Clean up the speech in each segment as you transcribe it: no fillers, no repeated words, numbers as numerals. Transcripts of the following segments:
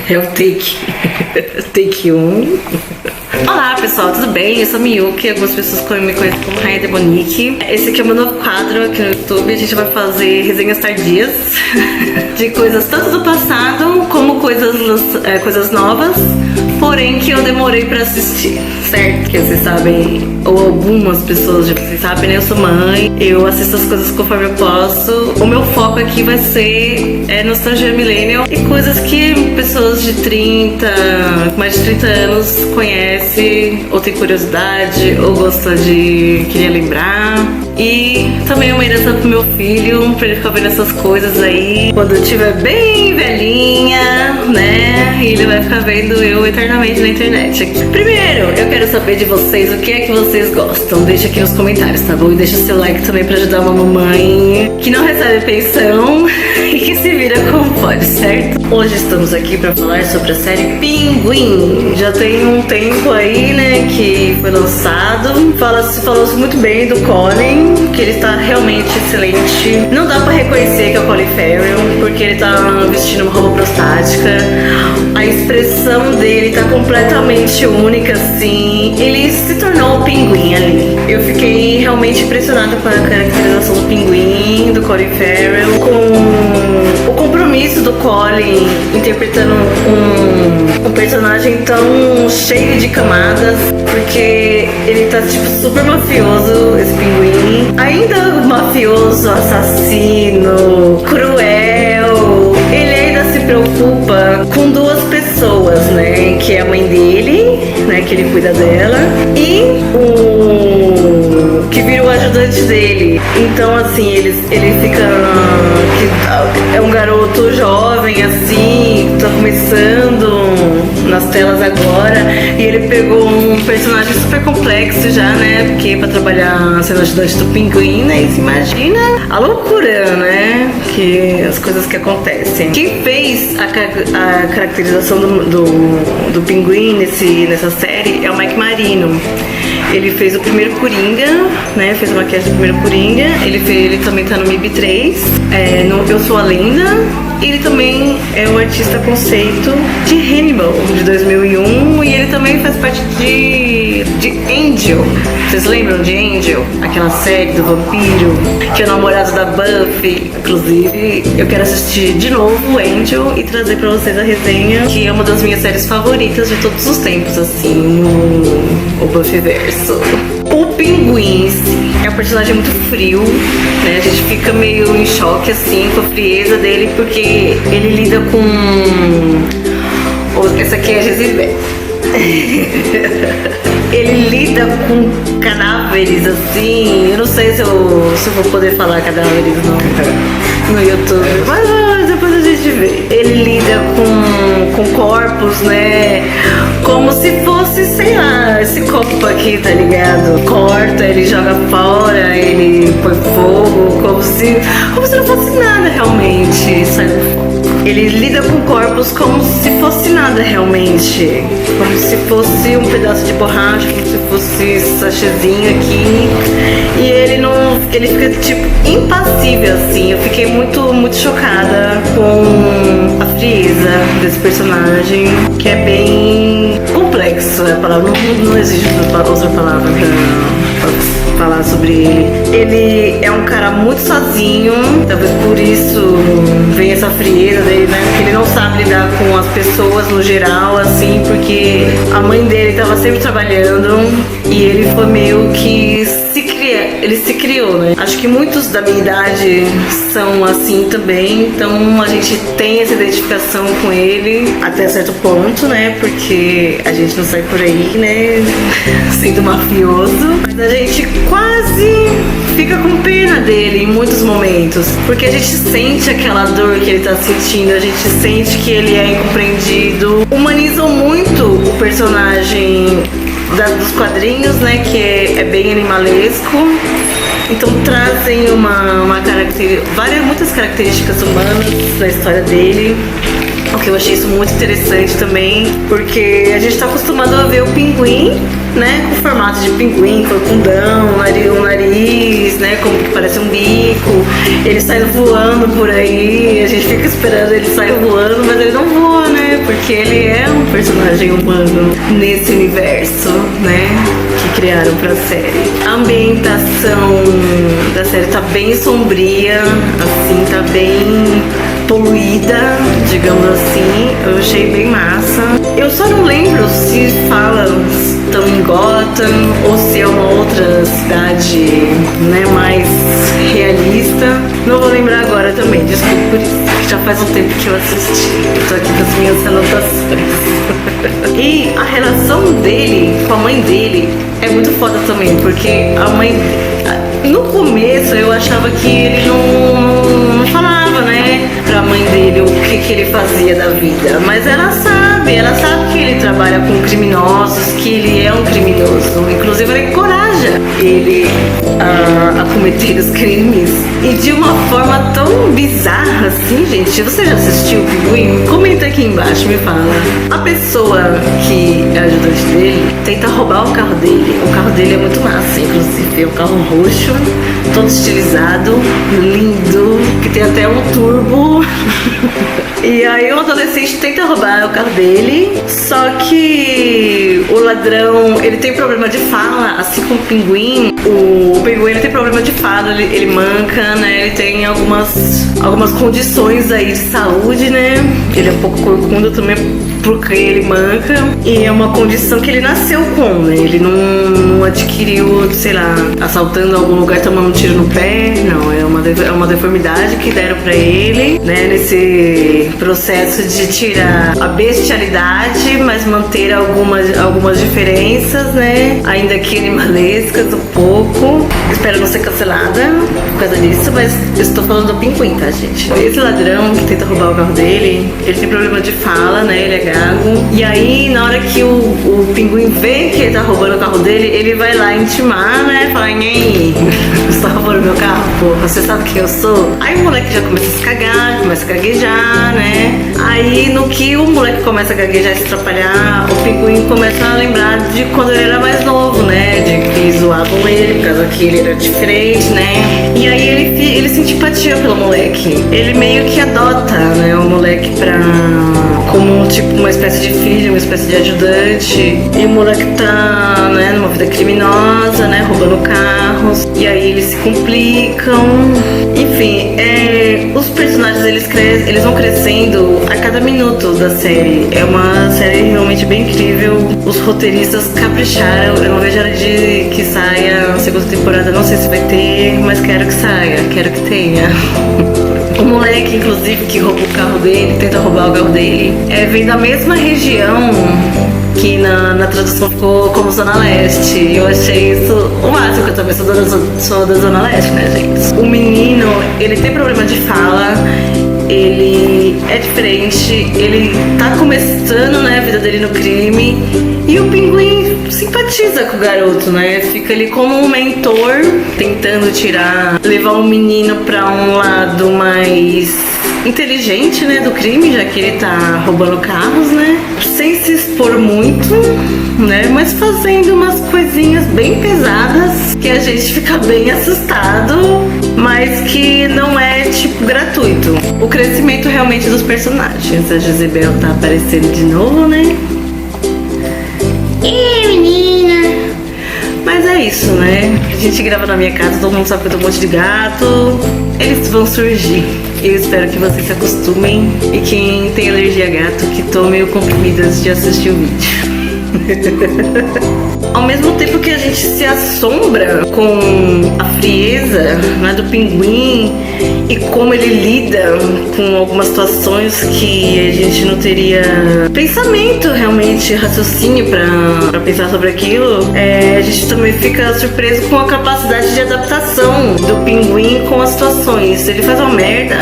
É o take 1. Olá pessoal, tudo bem? Eu sou a Miyuki, algumas pessoas me conhecem como Rainha Demonique. Esse aqui é o meu novo quadro aqui no YouTube. A gente vai fazer resenhas tardias de coisas tanto do passado como coisas novas, porém que eu demorei pra assistir, certo? Que vocês sabem, ou algumas pessoas de vocês sabem, né? Eu sou mãe, eu assisto as coisas conforme eu posso. O meu foco aqui vai ser nostalgia millennial e coisas que pessoas de 30, mais de 30 anos conhecem, ou tem curiosidade, ou gosta de querer lembrar. E também uma herança pro meu filho, pra ele ficar vendo essas coisas aí quando eu estiver bem velhinha, né? E ele vai ficar vendo eu eternamente na internet. Primeiro, eu quero saber de vocês o que é que vocês gostam. Deixa aqui nos comentários, tá bom? E deixa seu like também pra ajudar uma mamãe que não recebe pensão e que se vira como pode, certo? Hoje estamos aqui pra falar sobre a série Pinguim. Já tem um tempo aí, né, que foi lançado. Falou-se muito bem do Colin, que ele está realmente excelente. Não dá pra reconhecer que é o Colin Farrell, porque ele tá vestindo uma roupa prostática. A expressão dele tá completamente única, assim. Ele se tornou o Pinguim ali. Eu fiquei realmente impressionada com a caracterização do Pinguim, do Colin Farrell, com o compromisso do Colin interpretando um personagem tão cheio de camadas, porque ele tá tipo super mafioso, esse Pinguim, ainda mafioso, assassino, cruel. Ele ainda se preocupa com duas pessoas, né, que é a mãe dele, né, que ele cuida dela, e o que vira o ajudante dele. Então assim, ele fica, que é um garoto jovem assim, tá começando nas telas agora, e ele pegou um personagem super complexo já, né, porque pra trabalhar sendo ajudante do Pinguim, né, e se imagina a loucura, né, que as coisas que acontecem. Quem fez a caracterização do Pinguim nessa série é o Mike Marino. Ele fez o primeiro Coringa, né? Fez a maquiagem do primeiro Coringa. Ele também tá no MIB 3, no Eu Sou a Lenda. Ele também é o artista conceito de Hannibal, de 2001. E ele também faz parte de Angel. Vocês lembram de Angel? Aquela série do vampiro, que é o namorado da Buffy. Inclusive, eu quero assistir de novo Angel e trazer pra vocês a resenha, que é uma das minhas séries favoritas de todos os tempos, assim, o Buffyverso. O Pinguim é um personagem muito frio, né? A gente fica meio em choque, assim, com a frieza dele, porque ele lida com... Essa aqui é a Jezebel. Ele lida com cadáveres, assim. Eu não sei se eu vou poder falar cadáveres no YouTube, mas depois a gente vê. Ele lida com corpos, né, como se fosse, sei lá, esse copo aqui, tá ligado? Corta, ele joga fora, ele põe fogo, como se não fosse nada realmente, sabe? Ele lida com corpos como se fosse nada realmente, como se fosse um pedaço de borracha, como se fosse sachêzinho aqui. E ele fica tipo impassível, assim. Eu fiquei muito, muito chocada com a frieza desse personagem, que é bem complexo, a palavra não existe outra palavra pra falar sobre ele. Ele é um cara muito sozinho, talvez por isso vem essa frieza dele, né? Porque ele não sabe lidar com as pessoas no geral, assim, porque a mãe dele tava sempre trabalhando e ele foi meio que ele se criou, né? Acho que muitos da minha idade são assim também, então a gente tem essa identificação com ele até certo ponto, né? Porque a gente não sai por aí, né, sendo mafioso, mas a gente quase fica com pena dele em muitos momentos, porque a gente sente aquela dor que ele tá sentindo, a gente sente que ele é incompreendido. Humanizam muito o personagem dos quadrinhos, né, que é bem animalesco. Então trazem muitas características humanas da história dele. O que eu achei isso muito interessante também, porque a gente tá acostumado a ver o Pinguim, né, com formato de pinguim, corcundão, um nariz, né, como que parece um bico. Ele sai voando por aí, a gente fica esperando ele sair voando, mas ele não voa, né, porque ele é um personagem humano nesse universo, né, que criaram pra série. A ambientação da série tá bem sombria, assim, tá bem poluída, digamos assim. Eu achei bem massa. Eu só não lembro se fala estão em Gotham ou se é uma outra cidade, né, mais realista. Não vou lembrar agora também, desculpa por isso. Já faz um tempo que eu assisti. Eu tô aqui com as minhas anotações. E a relação dele com a mãe dele é muito foda também, porque a mãe... No começo eu achava que ele não falava, né, pra mãe dele o que ele fazia da vida. Mas ela sabe que ele trabalha com criminosos, que ele é um criminoso. Inclusive ela encoraja ele a cometer os crimes. E de uma forma tão bizarra assim, gente. Você já assistiu o Pinguim? Comenta aqui embaixo, me fala. A pessoa que é ajudante dele tenta roubar o carro dele. O carro dele é muito massa, inclusive. É um carro roxo, todo estilizado, lindo, que tem até um turbo. E aí o adolescente tenta roubar o carro dele, só que o ladrão, ele tem problema de fala, assim como o pinguim. O pinguim, ele tem problema de fala, ele manca, né? Ele tem algumas condições aí de saúde, né? Ele é um pouco corcunda também porque ele manca. E é uma condição que ele nasceu com, né? Ele não adquiriu, sei lá, assaltando algum lugar, tomando um tiro no pé. Não, é uma deformidade que deram pra ele, né? Nesse processo de tirar a bestialidade, mas manter algumas diferenças, né? Ainda que animalescas um pouco. Espero não ser cancelada por causa disso, mas eu estou falando do Pinguim, tá, gente? Esse ladrão que tenta roubar o carro dele, ele tem problema de fala, né? Ele é gago. E aí, na hora que o Pinguim vê que ele tá roubando o carro dele, ele vai lá intimar, né? Falar, e aí, você tá roubando meu carro, pô? Você sabe quem eu sou? Aí o moleque já começa a se cagar, começa a gaguejar, né? Aí, no que o moleque começa a gaguejar e se atrapalhar, o Pinguim começa a lembrar de quando ele era mais novo, né? De que zoavam ele, por causa que ele era diferente, né? E aí ele sente empatia pelo moleque. Ele meio que adota, né, o moleque como tipo uma espécie de filho, uma espécie de ajudante. E o moleque tá, né, numa vida criminosa, né, roubando carros. E aí eles se complicam. Enfim, os personagens eles vão crescendo a cada minuto da série. É uma série realmente bem incrível. Os roteiristas capricharam. Eu não vejo a hora de que saia a segunda temporada. Não sei se vai ter, mas quero que saia, quero que tenha. O moleque, inclusive, que rouba o carro dele, tenta roubar o carro dele, vem da mesma região que na tradução ficou como Zona Leste. Eu achei isso o máximo, que eu também sou da Zona Leste, né, gente? O menino, ele tem problema de fala, ele é diferente, ele tá começando, né, a vida dele no crime. E o Pinguim simpatiza com o garoto, né? Fica ali como um mentor, tentando levar o menino pra um lado mais inteligente, né, do crime, já que ele tá roubando carros, né? Sem se expor muito, né? Mas fazendo umas coisinhas bem pesadas que a gente fica bem assustado, mas que não é, tipo, gratuito. O crescimento realmente dos personagens. A Jezebel tá aparecendo de novo, né? Menina! Mas é isso, né? A gente grava na minha casa, todo mundo sabe que eu tenho um monte de gato. Eles vão surgir. Eu espero que vocês se acostumem. E quem tem alergia a gato, que tome o comprimido antes de assistir o vídeo. Ao mesmo tempo que a gente se assombra com a frieza, né, do Pinguim e como ele lida com algumas situações que a gente não teria pensamento, realmente, raciocínio pra pensar sobre aquilo, a gente também fica surpreso com a capacidade de adaptação do Pinguim com as situações. Ele faz uma merda,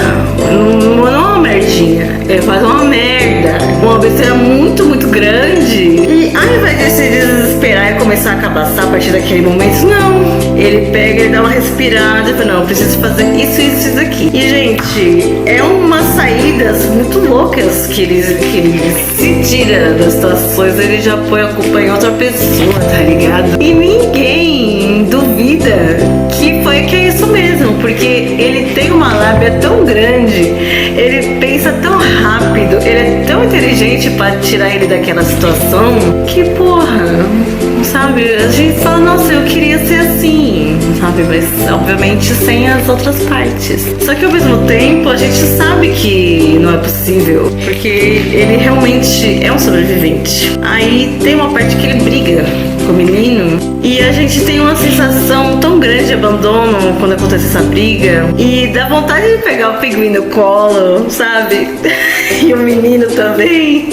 não é uma merdinha, ele faz uma merda, uma besteira muito, muito grande, e ao invés de se desesperar e começar a cabaçar a partir daquele momento, não. Ele pega e dá uma respirada e fala, não, eu preciso fazer isso, isso e isso aqui. E, gente, é uma saída doidas, muito loucas, que ele se tira das situações, ele já põe a culpa em outra pessoa, tá ligado? E ninguém duvida que é isso mesmo, porque ele tem uma lábia tão grande, ele pensa tão rápido, ele é tão inteligente pra tirar ele daquela situação, que porra, sabe? A gente fala, nossa, eu queria ser assim, sabe? Mas obviamente sem as outras partes. Só que ao mesmo tempo a gente sabe que não é possível, porque ele realmente é um sobrevivente. Aí tem uma parte que ele briga com o menino e a gente tem uma sensação tão grande de abandono quando acontece essa briga, e dá vontade de pegar o pinguim no colo, sabe? E o menino também.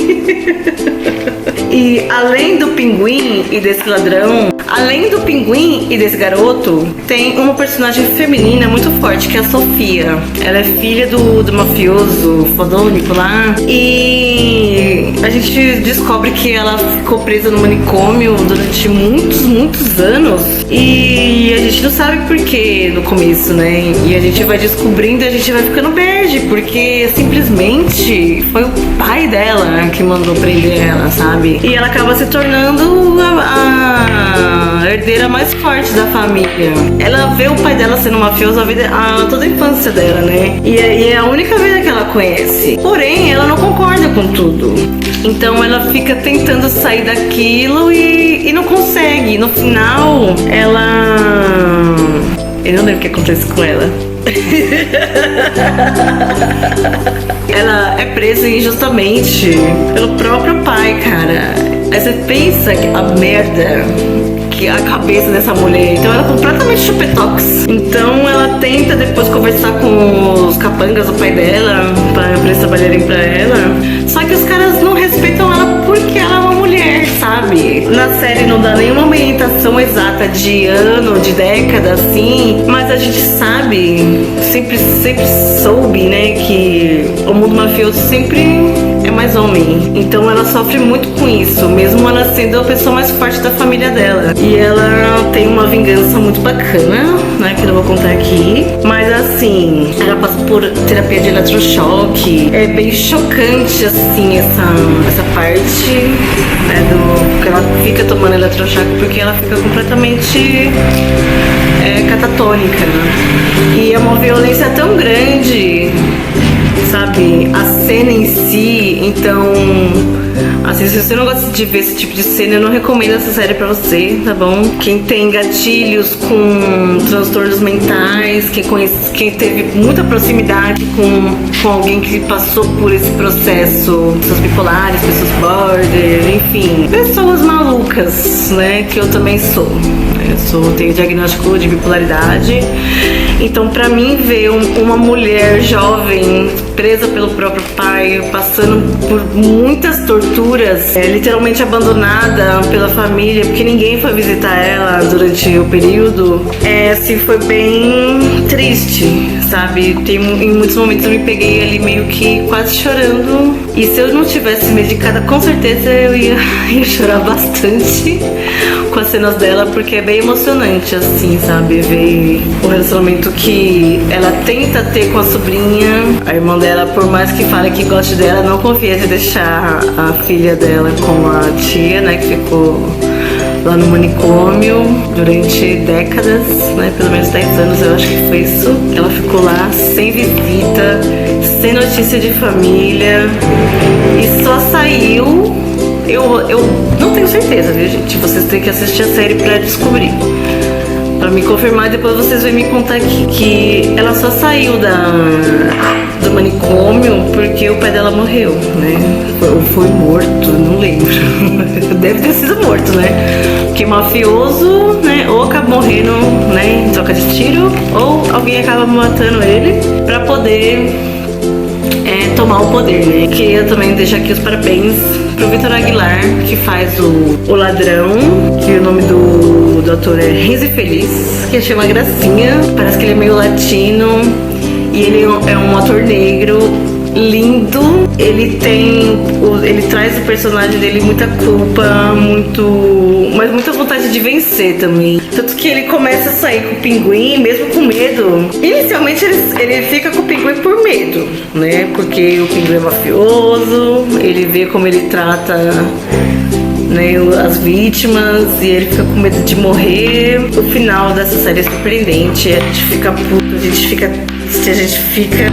E além do pinguim e desse ladrão, além do pinguim e desse garoto, tem uma personagem feminina muito forte, que é a Sofia. Ela é filha do mafioso fodônico lá. E a gente descobre que ela ficou presa no manicômio durante muitos anos. E a gente não sabe por que no começo, né? E a gente vai descobrindo e a gente vai ficando bad, porque simplesmente foi o pai dela que mandou prender ela, sabe? E ela acaba se tornando a herdeira mais forte da família. Ela vê o pai dela sendo mafioso toda a infância dela, né? E é a única vida que ela conhece. Porém, ela não concorda com tudo. Então ela fica tentando sair daquilo e não consegue. No final, eu não lembro o que acontece com ela. Ela é presa injustamente pelo próprio pai, cara. Aí você pensa que a merda que é a cabeça dessa mulher. Então ela é completamente chupetox. Então ela tenta depois conversar com os capangas do pai dela pra eles trabalharem pra ela. Só que os caras não respeitam ela porque ela é uma mulher, sabe? Na série não dá nenhuma orientação exata de ano, de década, assim, mas a gente sabe, sempre soube, né, que o mundo mafioso sempre é mais homem. Então ela sofre muito com isso, mesmo ela sendo a pessoa mais forte da família dela. E ela tem uma vingança muito bacana, né, que eu não vou contar aqui. Mas assim, ela passa por terapia de eletrochoque. É bem chocante, assim, essa parte, né, que ela fica tomando eletrochoque, porque ela fica completamente catatônica. E é uma violência tão grande, sabe? A cena em si, então, assim, se você não gosta de ver esse tipo de cena, eu não recomendo essa série pra você, tá bom? Quem tem gatilhos com transtornos mentais, quem teve muita proximidade com alguém que passou por esse processo, pessoas bipolares, pessoas border, enfim, pessoas malucas, né? Que eu também sou. Tenho diagnóstico de bipolaridade. Então, pra mim, ver uma mulher jovem presa pelo próprio pai, passando por muitas torturas, literalmente abandonada pela família, porque ninguém foi visitar ela durante o período, assim, foi bem triste, sabe? Em muitos momentos eu me peguei ali meio que quase chorando. E se eu não tivesse medicada, com certeza eu ia chorar bastante com as cenas dela, porque é bem emocionante, assim, sabe? Ver o relacionamento que ela tenta ter com a sobrinha. A irmã dela, por mais que fale que goste dela, não confia de deixar a filha dela com a tia, né? Que ficou lá no manicômio durante décadas, né? Pelo menos 10 anos, eu acho que foi isso. Ela ficou lá sem visita, sem notícia de família, e só saiu. Eu não tenho certeza, viu, gente? Vocês têm que assistir a série pra descobrir, pra me confirmar, e depois vocês vão me contar aqui que ela só saiu do manicômio porque o pai dela morreu, né? Ou foi morto, não lembro. Deve ter sido morto, né? Porque mafioso, né? Ou acaba morrendo, né? Em troca de tiro, ou alguém acaba matando ele pra poder tomar o poder, né? Queria também deixar aqui os parabéns pro Vitor Aguilar, que faz o ladrão, que o nome do ator é Renzi Feliz, que achei uma gracinha, parece que ele é meio latino, e ele é um ator negro, lindo. Ele traz o personagem dele muita culpa, muito mas muita vontade de vencer também. Tanto que ele começa a sair com o Pinguim, mesmo com medo. Inicialmente ele fica com o Pinguim por medo, né? Porque o Pinguim é mafioso, ele vê como ele trata, né, as vítimas, e ele fica com medo de morrer. O final dessa série é surpreendente. A gente fica puto, a gente fica triste, a gente fica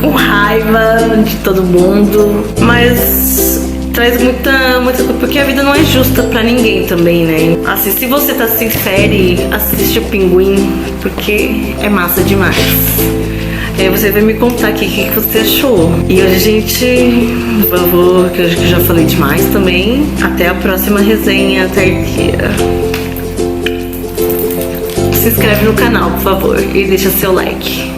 com raiva de todo mundo. Mas traz muita coisa, porque a vida não é justa pra ninguém também, né? Assim, se você tá sem série, assiste o Pinguim, porque é massa demais. E aí você vai me contar aqui o que você achou. E hoje, gente, por favor, que eu acho que já falei demais também. Até a próxima resenha tardia. Se inscreve no canal, por favor, e deixa seu like.